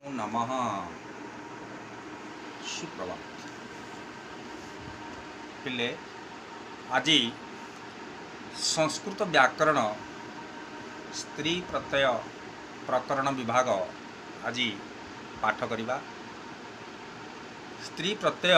नमः। सुप्रभात पिले आज संस्कृत व्याकरण स्त्री प्रत्यय प्रकरण विभाग आज पाठ करिबा। स्त्री प्रत्यय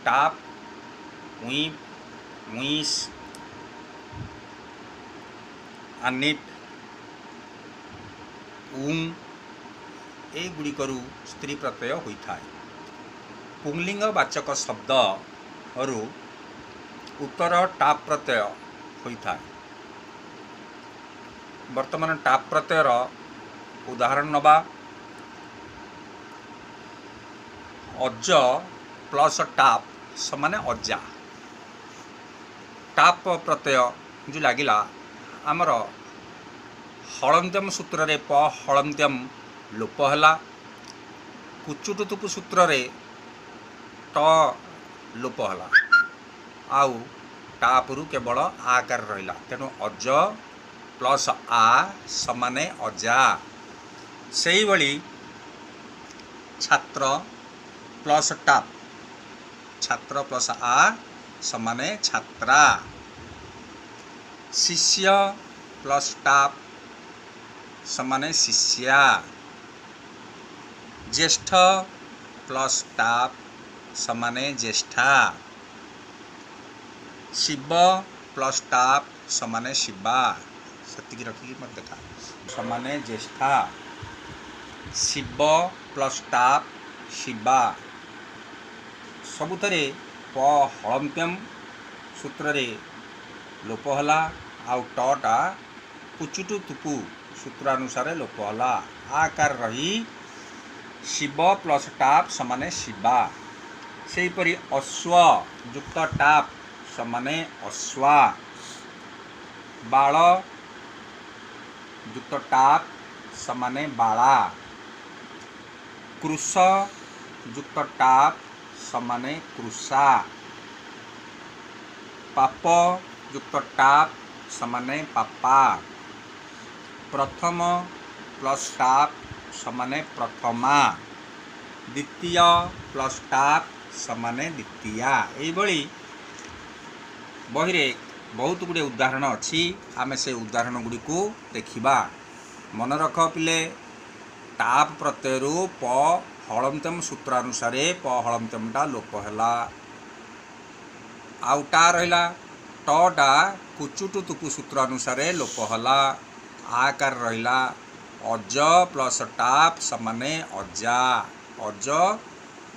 टाप उईप मुईस अनिट एगुड़िकरू स्त्री प्रत्यय होता है। पुंलिंग वाचक शब्द उत्तर टाप प्रत्यय होता है। वर्तमान टाप प्रत्ययर उदाहरण नवा। अज प्लस टाप समान अजा। टाप प्रत्यय जो लगिला आमर हलंत्यम सूत्र रे प हलंत्यम लोप हला। कुचुटुतुपु सूत्र रे ट लोप हला। आउ टापरु केवल आकार रहिला। तेणु अज प्लस आ समाने अजा। सेही भली छात्र प्लस टाप छात्र प्लस आ समाने छात्रा। शिष्य प्लस टाप समाने शिष्या। ज्येष्ठ प्लस टाप समाने ज्येष्ठा। शिव प्लस टाप समाने शिवा। सतिकी रखिकी मत देखा समाने ज्येष्ठा। शिव प्लस टाप शिवा। सबुथरे प हलंत्यम सूत्र रे लोप हला। आउ टटा कुचुटु तुपु सूत्रानुसार लोप हला। आकार रही शिव प्लस टाप समाने शिवा। सेहीपरि अश्व युक्त टाप समाने अश्वा। बाल युक्त टाप समाने बाला। कृष युक्त टाप समाने कृषा। पाप युक्त टाप समाने पापा। प्रथम प्लस टाप समाने प्रथमा। द्वितीय प्लस टाप समाने द्वितीया। एभली बहिरे बहुत गुड़े उदाहरण अच्छी। आमे से उदाहरण गुड़ी को देखिबा। मन रख पिले टाप प्रत्ययरु प हलंत्यम सूत्रानुसार प हलंत्यमटा लोप हला। आउटा रहिला टटा कुचुटु तुपु सूत्रानुसार लोप हला। आकार रहिला अज प्लस टाप समाने अजा। अज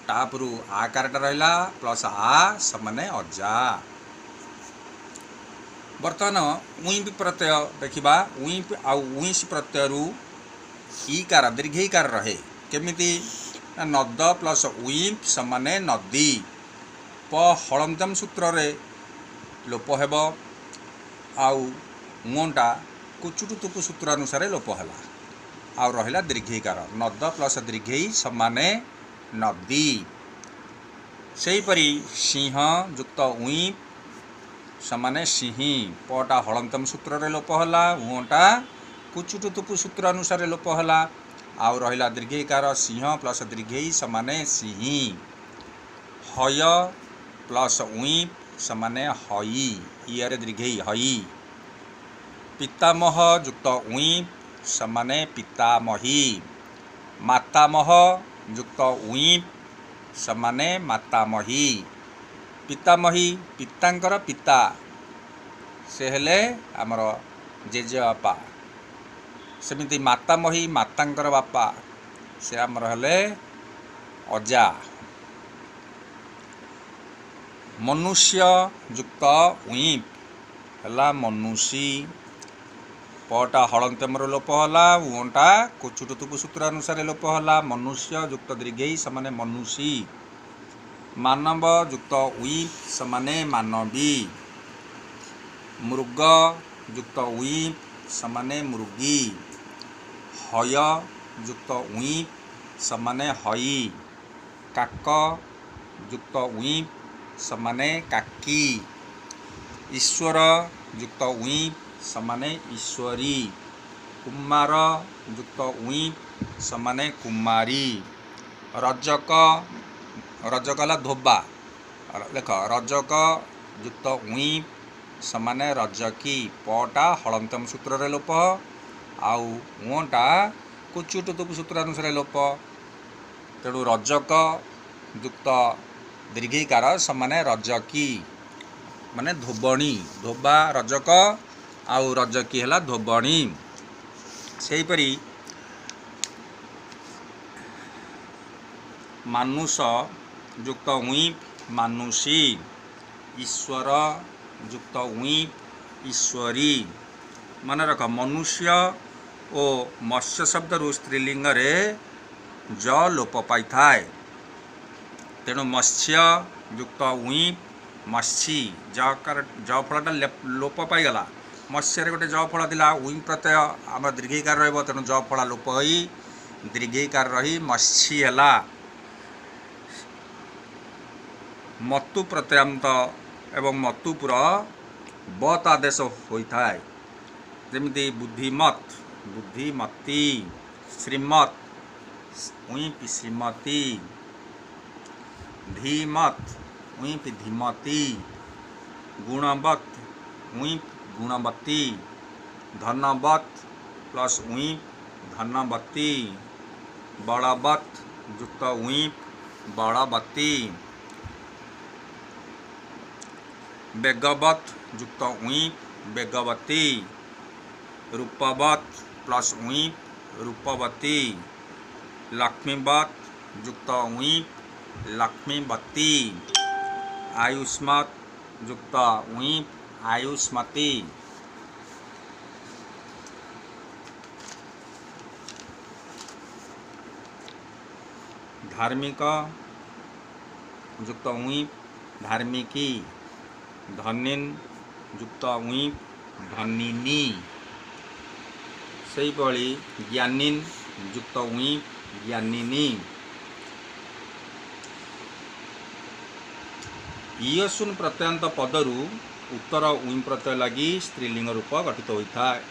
टापरु आकारटा रहिला प्लस आ समाने अजा। वर्तमान उईप प्रत्यय देखिबा। उईप आउ उईस प्रत्ययरु ईकार दीर्घईकार रहे। केमिति नद प्लस उईप समाने नदी। प हलंत्यम सूत्र रे लोप हेब। आउ उटा कुचुटु तुपु सूत्रानुसार लोप हला। आउ रहिला दीर्घईकार नद प्लस दीर्घई समाने नदी। सेहीपरि सिंह युक्त उईप समाने सिंही। पटा हलंत्यम सूत्र रे लोप हला। उटा कुचुटु तुपु सूत्रानुसार लोप हला। आउ रहिला दीर्घईकार सिंह प्लस दीर्घई समाने सिंही। हय प्लस उईप समाने हई। इरे दीर्घई हई। पितामह युक्त उईप समाने पितामही। मातामह युक्त उईप समाने मातामही। पितामही पितांकर पिता से हेले आमर जेजे बापा। सेमिति मातामही मातांकर बापा से आमर हेले अजा। मनुष्य युक्त उईप हला मनुषी। पटा हलंत्यम लोप हला। उटा कुचुटु तुपु सूत्रानुसार लोप हला। मनुष्य युक्त दीर्घई समाने मनुषी। मानव युक्त उईप समाने मानवी। मृग युक्त उईप समाने मृगी। हय युक्त उईप समाने हई। काक युक्त उईप समाने काकी। ईश्वर युक्त उईप समाने ईश्वरी। कुमार युक्त उइप समाने कुमारी। रजक रजक है धोबा लेख रजक युक्त उइप समाने रजकी। पटा हलंतम सूत्र लोप आउ उटा कुचुटुप सूत्र अनुसार लोप। तेणु रजक युक्त दीर्घिकार समाने रजकी माने धोबणी। धोबा रजक आउ रजकी है धोबणी। सेहीपरि मानुष युक्त उइप मानुषी। ईश्वर युक्त उइप ईश्वरी। मन रख मनुष्य और मत्स्य शब्द स्त्रीलिंग रे ज लोप पाई थाए। तेणु मत्स्य युक्त उइप मत्सी। ज फलटा लोप पाईगला। मत्स्य गोटे ज फल था उइप प्रत्यय आम दीर्घिकार रही। तेणु ज फल लोप हो दीर्घिकार रही मत्सी है। मतु प्रत्ययांत एवं मतुपुर बत आदेश होता है। जमीती बुद्धिमत बुद्धिमती। श्रीमत उइप श्रीमती। धीमत उइप धीमती। गुणवत उइप गुणवती। धनवत प्लस उइप धनवती। बलवत युक्त उइप बलवती। बेगवत युक्त उइप बेगवती। रूपवत प्लस उइप रूपवती। लक्ष्मीवत युक्त उइप लक्ष्मीवती। आयुष्मत युक्त उइप आयुष्मती। धार्मिक युक्त उइप धार्मिकी। धनिन युक्त उइप धनिनी। सही भली ज्ञानीन युक्त उइप ज्ञानिनी। इयसुन प्रत्ययांत पदरु उत्तर उइप प्रत्यय लगी स्त्रीलिंग रूप गठित होता है।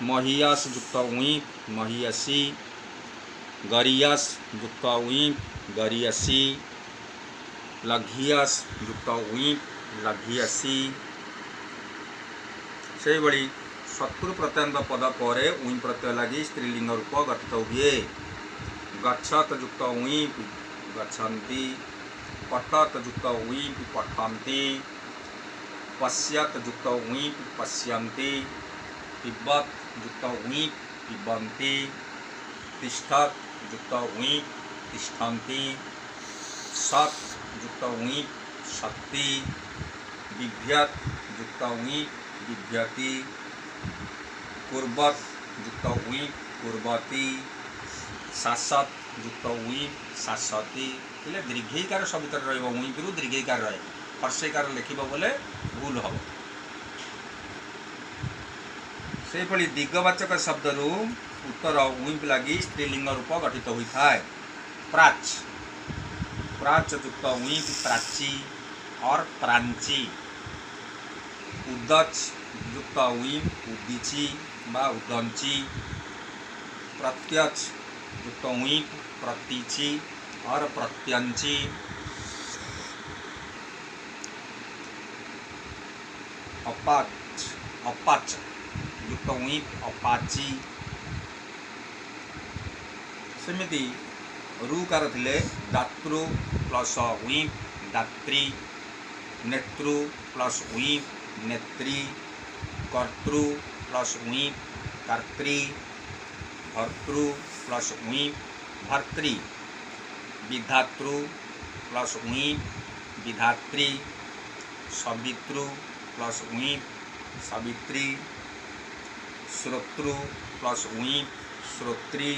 महियास युक्त उइप महियासी। गरियास युक्त उइप गरियासी। लघियास युक्त उइप लघियासी। से भली शत्रु प्रत्ययांत पद पर उइप प्रत्यय लगी स्त्रीलिंग रूप गठित हुए। गच्छत युक्त उइप गच्छन्ति। पठत युक्त उइप पठन्ति। पश्यत युक्त उइप पश्यन्ति। पिबत युक्त उइप पिबन्ति। तिष्ठत युक्त उइप तिष्ठन्ति। सत युक्त उइप सत्ति। बिभ्यत युक्त उइप बिभ्यति। कुर्वत युक्त उइप कुर्वती। शासत युक्त उइप शासती। इले दीर्घिकार सबुतर रहिबो उइप रु दीर्घिकार रहे। हर्षेकार लिखिबो बोले भूल हो। से भली दिग्गवाचक शब्द रु उत्तर उइप लगी स्त्रीलिंग रूप गठित होता है। प्राच प्राच युक्त उइप प्राची और प्रांची। उदच युक्त उइप उदीची बा उदंची। प्रत्यक्ष युक्त उइप प्रतीची और प्रत्यंची। अपाच अपाच युक्त उइप अपाची। सेमिति रुकार थिले दातृ प्लस उइप दात्री। नेतृ प्लस उइप नेत्री। कर्तृ प्लस उइप कर्त्री। भर्तृ प्लस उइप भर्त्री। विधातृ प्लस उइप विधात्री। सवितृ प्लस उइप सवित्री। श्रोतृ प्लस उइप श्रोत्री।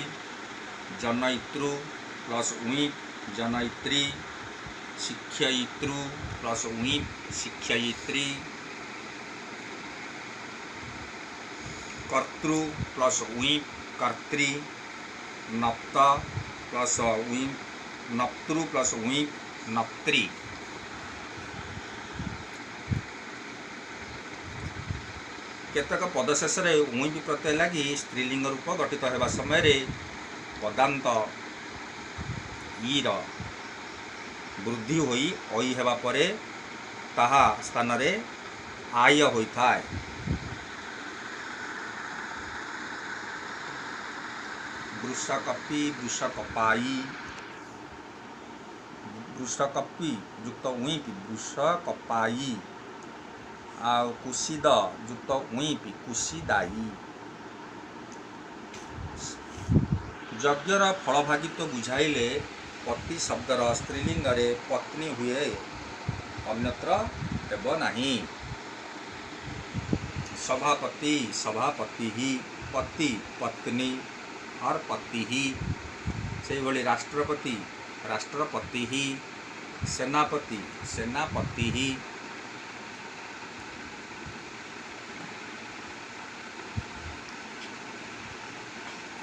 जनयितृ प्लस उइप जनयित्री। शिक्षयितृ प्लस उइप शिक्षयित्री। कर्तृ प्लस उइप कर्त्री। नप्ता प्लस उइप नप्तृ प्लस उइप नप्त्री। केतक पद शेष उईपि प्रत्यय लगी स्त्रीलिंग रूप गठित होगा समय पदांत ईर वृद्धि होई ओई हेबा परे ताहा स्थान रे आय होता है। वृषकपि वृषकपाई वृषकपि युक्त उईपि वृषकपाई आ कुशीद युक्त उईपि कुशीदाई। यज्ञर फलभागित्व बुझाइले पति शब्दर स्त्रीलिंग रे पत्नी हुए अन्यत्र हेब नाही। सभापति सभापति ही पति पत्नी और पति ही से भली राष्ट्रपति राष्ट्रपति ही सेनापति सेनापति ही।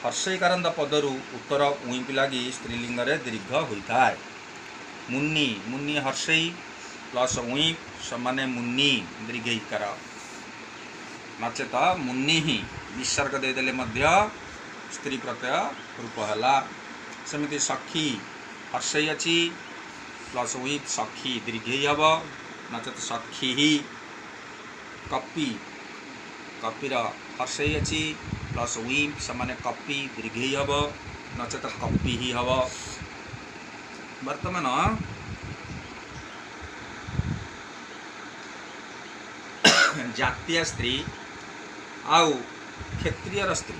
हर्षईकारंद पदरु उत्तर उईपि लगी स्त्रीलिंग रे दीर्घ होता है। मुन्नी मुन्नी हर्षई प्लस उईप समान मुन्नी दीर्घईकार नचेत मुन्नी ही विसर्ग देदेले मध्य स्त्री प्रत्यय रूप है। सेमती सखी हर्षई अच्छी प्लस उईप सखी दीर्घई हम नचेत सखी ही। कपि कपिर हर्षई अच्छी प्लस उईप समान कपि दीर्घई हम नचेत कपि ही हम। वर्तमान जातीय स्त्री आउ क्षेत्रीय स्त्री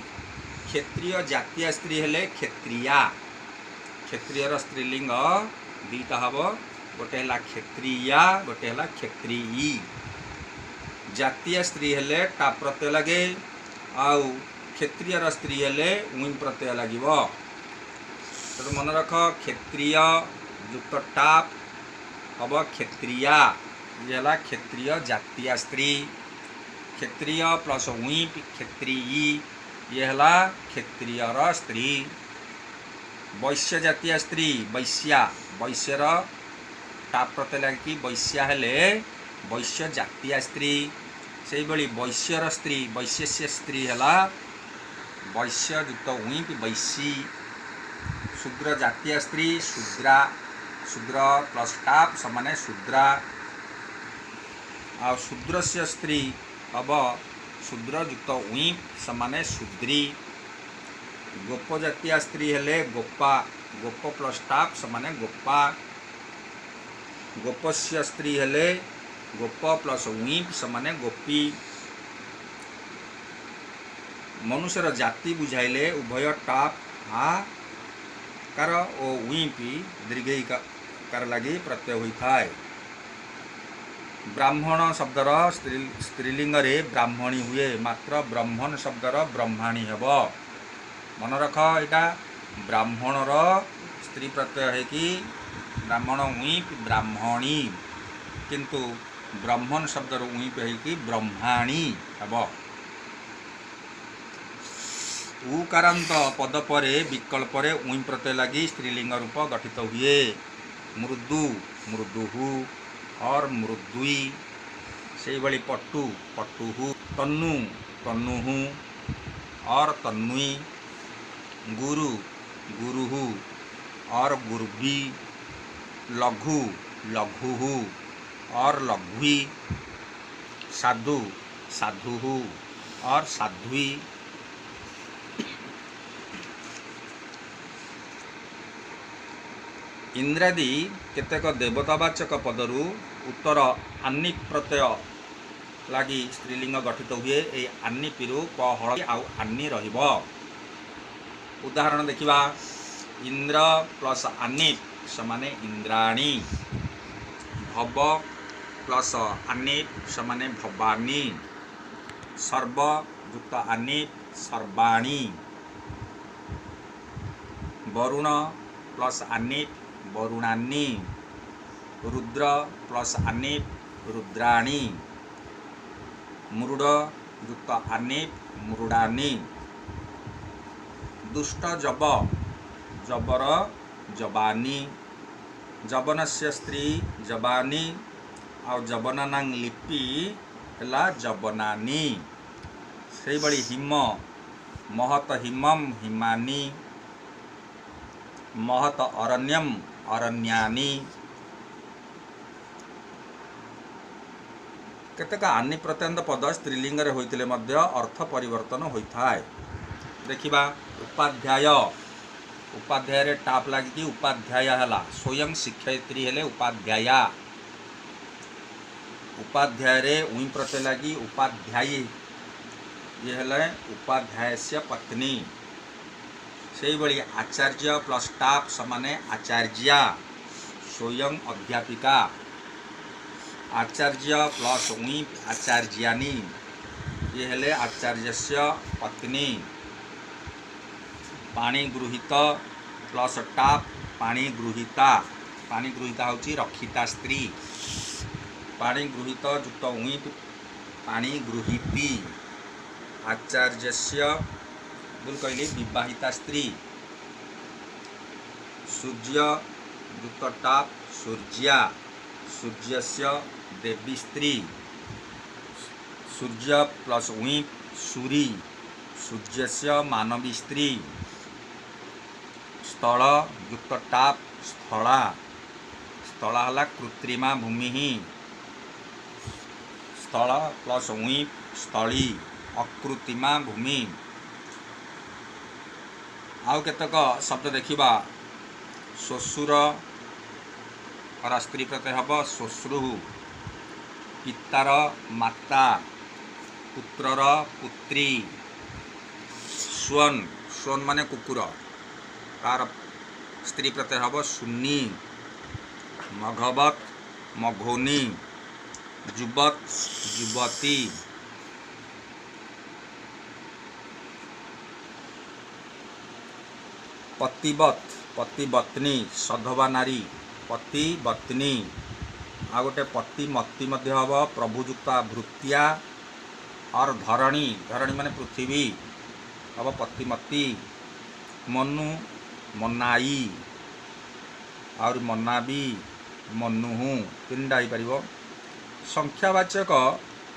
क्षेत्रीय जातीय स्त्री हेले क्षेत्रिया क्षेत्रीय स्त्रीलिंग दुईटा हम गोटे है क्षेत्रीया गोटे है क्षेत्रीई। जातीय स्त्री हेले टा प्रत्यय लगे आउ क्षेत्रीय स्त्री हेले उई प्रत्यय लगे। तो मन रख क्षेत्रीय युक्त टाप हम क्षेत्रिया ये है क्षेत्रीय जातीय स्त्री। क्षेत्रीय प्लस उईप क्षेत्रीई ये है क्षेत्रीय स्त्री। वैश्य जातीय स्त्री वैश्या वैश्यर टाप प्रत्यय लगे वैश्या हेले वैश्य जातीय स्त्री। से भली वैश्यर स्त्री वैश्य स्त्री है वैश्य युक्त उईप वैशी। शूद्र जातीय स्त्री शूद्रा शूद्र प्लस टाप समान शूद्रा आ शूद्र से स्त्री हम शूद्र युक्त उईप समान शूद्री। गोप जातीय स्त्री हेले गोपा गोप प्लस टाप समान गोपा। गोपस्य स्त्री हेले गोप प्लस उईप समान गोपी। मनुष्यर जाति बुझाइले उभय टाप हा कार ओ उईपी दीर्घईकार लगी प्रत्यय होता है। ब्राह्मण शब्दर स्त्रीलिंग रे ब्राह्मणी हुए मात्र ब्राह्मण शब्दर ब्रह्माणी हेब। मन रख यहाँ ब्राह्मणर स्त्री प्रत्यय है कि ब्राह्मण उईप ब्राह्मणी किंतु ब्राह्मण शब्दर उईप है कि ब्रह्माणी हेब। उकारांत पद परे विकल्प रे उई प्रत्यय लगी स्त्रीलिंग रूप गठित हुए। मृदु मृदुहु और मृदुई से भली पट्टु पट्टुहु। तन्नु तन्नुहु और तन्नुई। गुरु गुरुहु और गुरुभी। लघु लघुहु और लघुई। साधु साधुहु और साध्वी। इंद्रादि केतेक देवतावाचक पदरु उत्तर आनी प्रत्यय लगी स्त्रीलिंग गठित हुए। ये आनी पिरु क हल आउ आनी रहिब। उदाहरण देखिबा इंद्र प्लस आनी समाने इंद्राणी। भव प्लस आनी समाने भवानी। सर्व युक्त आनी सर्वाणी। वरुण प्लस आनी वरुणानी। रुद्र प्लस आनी रुद्राणी। मृड युक्त आनी मृडानी। दुष्ट जब जबर जबानी। जबनस्य स्त्री जबानी और जबनानां लिपि है जबनानी। से बड़ी हिम महत हिमम हिमानी महत अरण्यम अरण्यानी केतेक आनी प्रत्यंत पद स्त्रीलिंग रे होइतिले मध्य अर्थ परिवर्तन होइथाय। देखिबा उपाध्याय उपाध्याय रे टाप लागी उपाध्याय हला स्वयं शिक्षयित्री हेले उपाध्याया उपाध्याय रे उई प्रत्यय लागी उपाध्यायी ये हेले उपाध्यायस्य पत्नी से बड़ी आचार्य प्लस टाप समाने आचार्या स्वयं अध्यापिका आचार्य प्लस उई आचार्यानी ये हेले आचार्यस्य पत्नी पानी गृहीत प्लस टाप पानी गृहीता होची रक्षिता स्त्री पानी गृहीत युक्त उई पानी गृहीती आचार्यस्य बुल कहली विवाहिता स्त्री सूर्य युक्त टाप सूर्या सूर्यस्य देवी स्त्री सूर्य प्लस उई सूरी सूर्यस्य मानवी स्त्री स्थल युक्त टाप स्थला स्थला हला कृत्रिमा भूमि स्थल प्लस उई स्थली अकृत्रिमा भूमि। आउ केतक शब्द देखिबा श्वशुर और स्त्री प्रत्यय हब श्वश्रु पितार माता पुत्रर पुत्री स्वन् स्वन् माने कुकुर तार स्त्री प्रत्यय हब सुन्नी मघवत मघोनी जुबत जुबती पतिवत पतिवत्नी सधवा नारी पतिवत्नी आ गोटे पतिमती मध्य हम प्रभुजुक्ता भृत्या और धरणी धरणी माने पृथ्वी हम पतिमती मनु मनाई और मनाबी मनुहु तीन पार संख्यावाचक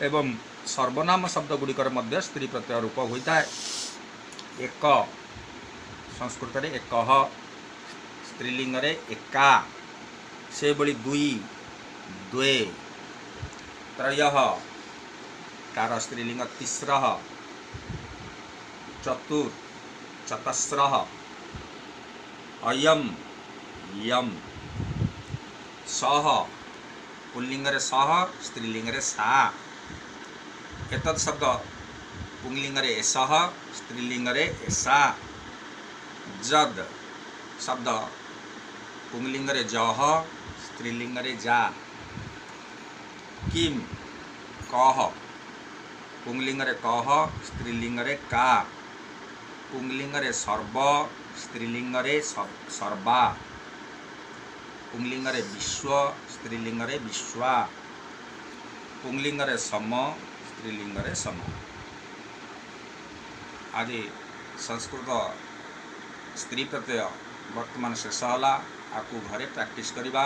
एवं सर्वनाम शब्द गुड़िकर मध्य स्त्री प्रत्यय रूप होता है। एक संस्कृत रे एक स्त्रीलिंग रे एका से बड़ी दुई द्वे त्रय कार स्त्रीलिंग तिस्र चतुर चतस्र अयम यम सह पुल्लिंग रे सह स्त्रीलिंग रे सा एतत् शब्द पुंलिंग रे एसह स्त्रीलिंग रे एसा जद शब्द पुंलिंग रे जह स्त्रीलिंग रे जा किम कह पुंलिंग रे कह स्त्रीलिंग रे का पुंलिंग रे सर्व स्त्रीलिंग रे सर्वा पुंलिंग रे विश्व स्त्रीलिंग रे विश्वा पुंलिंग रे सम स्त्रीलिंग रे सम। आज संस्कृत स्त्री प्रत्यय वर्तमान शेष होला आपको घरे प्रैक्टिस करिबा।